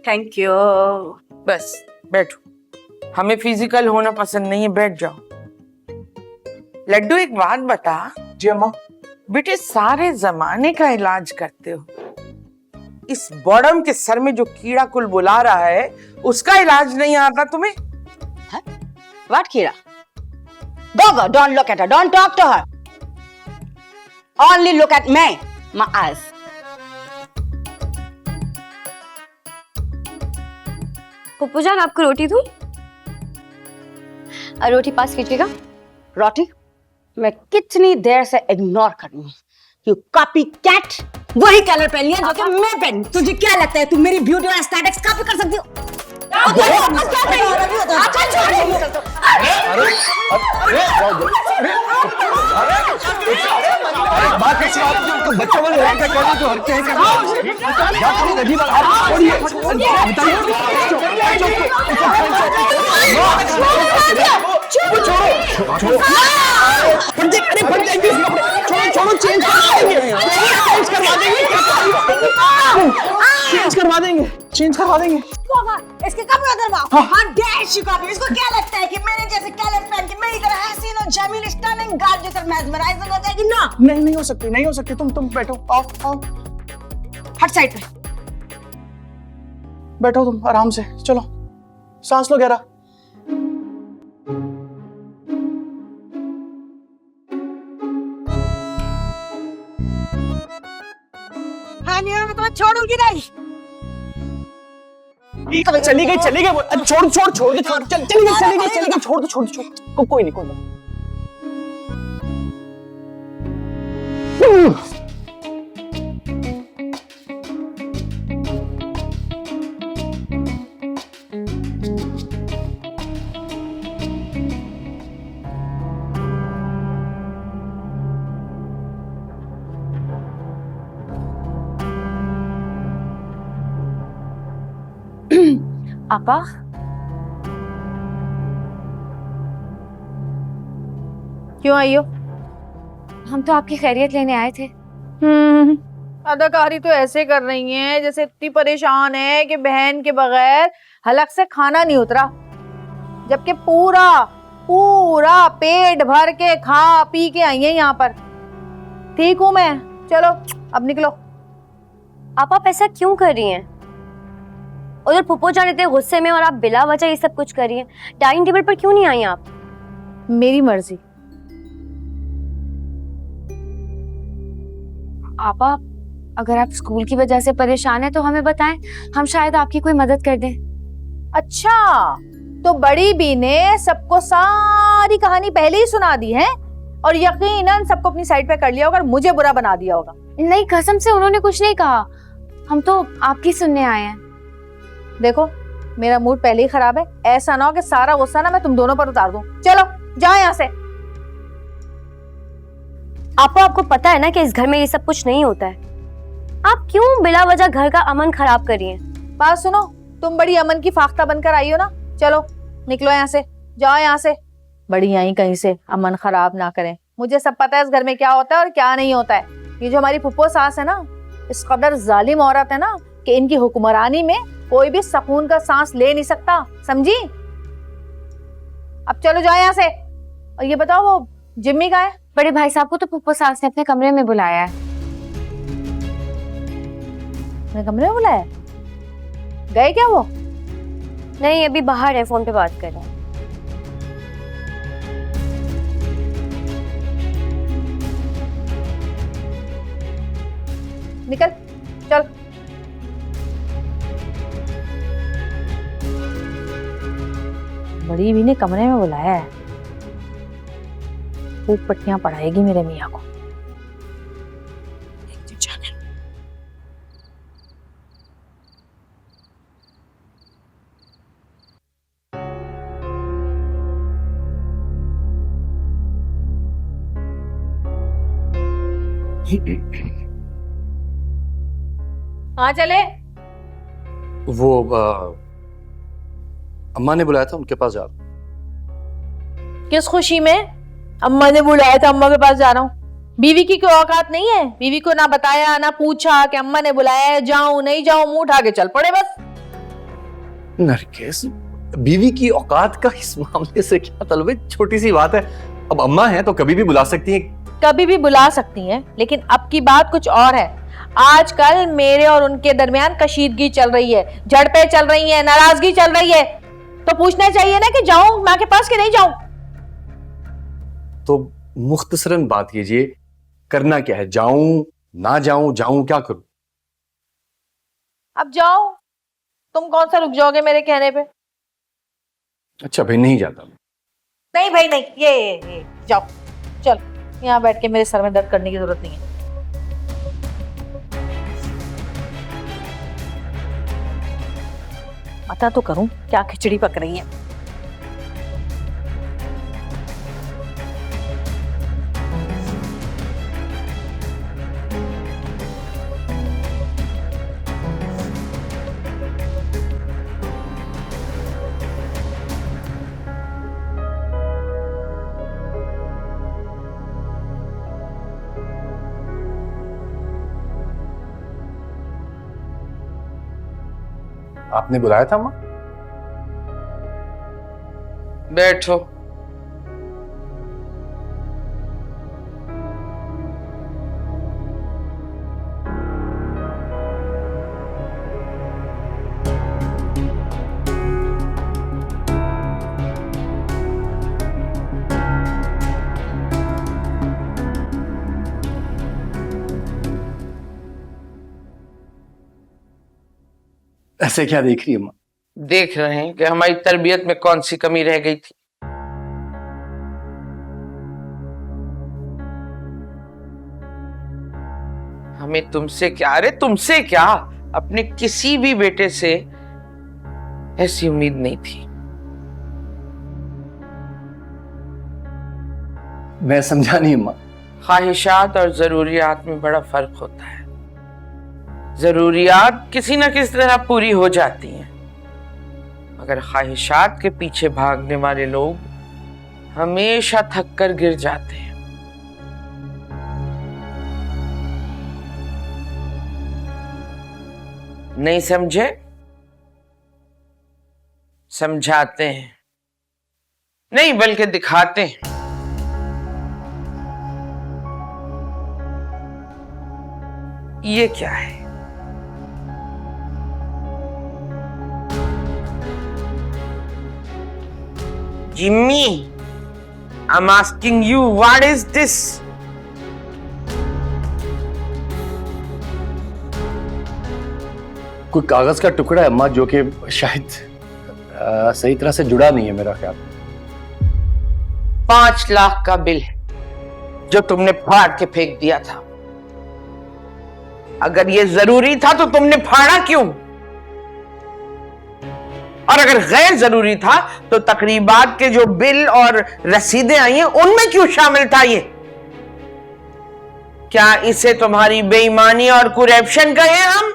Thank you. बस बैठो, हमें फिजिकल होना पसंद नहीं है, बैठ जाओ। लड्डू एक बात बता। जी अम्मा। बेटे सारे जमाने का इलाज करते हो, इस बॉडम के सर में जो कीड़ा कुल बुला रहा है उसका इलाज नहीं आता तुम्हें? What कीड़ा? Go, don't look at her, don't talk to her. Only look at me, my eyes. Pappu जान आपको रोटी दूं? रोटी पास कीजिएगा। रोटी मैं कितनी देर से इग्नोर कर रही हूँ। यू कॉपी कैट, वही कलर पहन लिया जो कि मैं पहन। तुझे क्या लगता है तू मेरी ब्यूटी और एस्थेटिक्स कॉपी कर सकती हो? बच्चों वाले तो हर क्या चेंज करवा देंगे। इसके कपड़े उतरवाओ। हाँ डैश यू कॉपी। इसको क्या लगता है कि मैंने जैसे कलर पहन के मेरी तरह हसीन और जमील स्टनिंग गॉर्जियस और मेस्मराइजिंग हो जाएगी ना? नहीं हो सकती, नहीं हो सकती। तुम बैठो, आओ हट साइड पे बैठो, तुम आराम से। चलो सांस लो गहरा। हाँ नहीं मैं तुम्हें छोड़ूंगी नहीं। चली गई छोड़ चली गई छोड़ कोई नहीं आपा क्यों आई हो? हम तो आपकी खैरियत लेने आए थे। अदाकारी तो ऐसे कर रही हैं जैसे इतनी परेशान है कि बहन के बगैर हलक से खाना नहीं उतरा, जबकि पूरा पूरा पेट भर के खा पी के आई है यहाँ पर। ठीक हूँ मैं, चलो अब निकलो। आप ऐसा क्यों कर रही हैं? उधर फुप्पो जान इतने गुस्से में और आप बिला वजह ये सब कुछ कर रही हैं। डाइनिंग टेबल पर क्यों नहीं आई आप? मेरी मर्जी। आपा अगर आप स्कूल की वजह से परेशान हैं तो हमें बताएं, हम शायद आपकी कोई मदद कर दें। अच्छा तो बड़ी बी ने सबको सारी कहानी पहले ही सुना दी है और यकीनन सबको अपनी साइड पे कर लिया होगा और मुझे बुरा बना दिया होगा। नहीं कसम से उन्होंने कुछ नहीं कहा, हम तो आपकी सुनने आए हैं। देखो मेरा मूड पहले ही खराब है, ऐसा ना हो कि सारा गुस्सा ना मैं तुम दोनों पर उतार दूं। चलो जाओ यहाँ से। आपको पता है ना कि इस घर में ये सब कुछ नहीं होता है। आप क्यों बिला वजह घर का अमन खराब कर रही हैं? बात सुनो, तुम बड़ी अमन की फाख्ता बनकर आई हो ना, चलो निकलो यहाँ से, जाओ यहाँ से। बड़ी आई कहीं से, अमन खराब ना करें। मुझे सब पता है इस घर में क्या होता है और क्या नहीं होता है। ये जो हमारी फुप्पो सास है ना, इस कदर जालिम औरत है ना कि इनकी हुक्मरानी में कोई भी सुकून का सांस ले नहीं सकता, समझी? अब चलो जाओ यहाँ से। और ये बताओ वो जिम्मी का है? बड़े भाई साहब को तो फुप्पो सास ने अपने कमरे में बुलाया है। अपने कमरे में बुलाया? गए क्या वो? नहीं अभी बाहर है, फोन पे बात कर रहा है। निकल चल। बड़ी भी ने कमरे में बुलाया है, खूब पट्टियां पढ़ाएगी मेरे मियाँ को। कहाँ चले? वो अम्मा ने बुलाया था, उनके पास जा रहा हूं। किस खुशी में? अम्मा ने बुलाया था, अम्मा के पास जा रहा हूँ। बीवी की कोई औकात नहीं है? बीवी को ना बताया ना पूछा कि अम्मा ने बुलाया है, जाऊं नहीं जाऊं, मुंह उठा के चल पड़े बस। नरगिस, बीवी की औकात का इस मामले से क्या ताल्लुक है? छोटी सी बात है। अब अम्मा है तो कभी भी बुला सकती हैं। कभी भी बुला सकती हैं, लेकिन अब की बात कुछ और है। आजकल मेरे और उनके दरमियान कशीदगी चल रही है, झड़पें चल रही हैं, नाराजगी चल रही है, तो पूछना चाहिए ना कि जाऊं माँ के पास कि नहीं जाऊं। तो मुख्तसरन बात कीजिए, करना क्या है? जाऊं ना जाऊं, जाऊं क्या करूं? अब जाओ, तुम कौन सा रुक जाओगे मेरे कहने पे? अच्छा भाई, नहीं जाता। नहीं भाई नहीं, ये जाओ, चल यहाँ बैठ के मेरे सर में दर्द करने की जरूरत नहीं है। पता तो करूं क्या खिचड़ी पक रही है। आपने बुलाया था माँ? बैठो। ऐसे क्या देख रही है माँ? देख रहे हैं कि हमारी तरबियत में कौन सी कमी रह गई थी। हमें तुमसे क्या, अरे तुमसे क्या, अपने किसी भी बेटे से ऐसी उम्मीद नहीं थी। मैं समझा नहीं माँ। ख्वाहिशात और जरूरियात में बड़ा फर्क होता है। जरूरियात किसी न किसी तरह पूरी हो जाती हैं, मगर ख्वाहिशात के पीछे भागने वाले लोग हमेशा थक कर गिर जाते हैं। नहीं समझे? समझाते हैं, नहीं बल्कि दिखाते हैं। ये क्या है? Jimmy, I'm asking you, what is this? कोई कागज का टुकड़ा है अम्मा, जो कि शायद सही तरह से जुड़ा नहीं है मेरा ख्याल। 5 लाख का बिल जो तुमने फाड़ के फेंक दिया था। अगर ये जरूरी था तो तुमने फाड़ा क्यों? और अगर गैर जरूरी था तो तकरीबात के जो बिल और रसीदें आई हैं उनमें क्यों शामिल था ये? क्या इसे तुम्हारी बेईमानी और कुरप्शन कहें हम?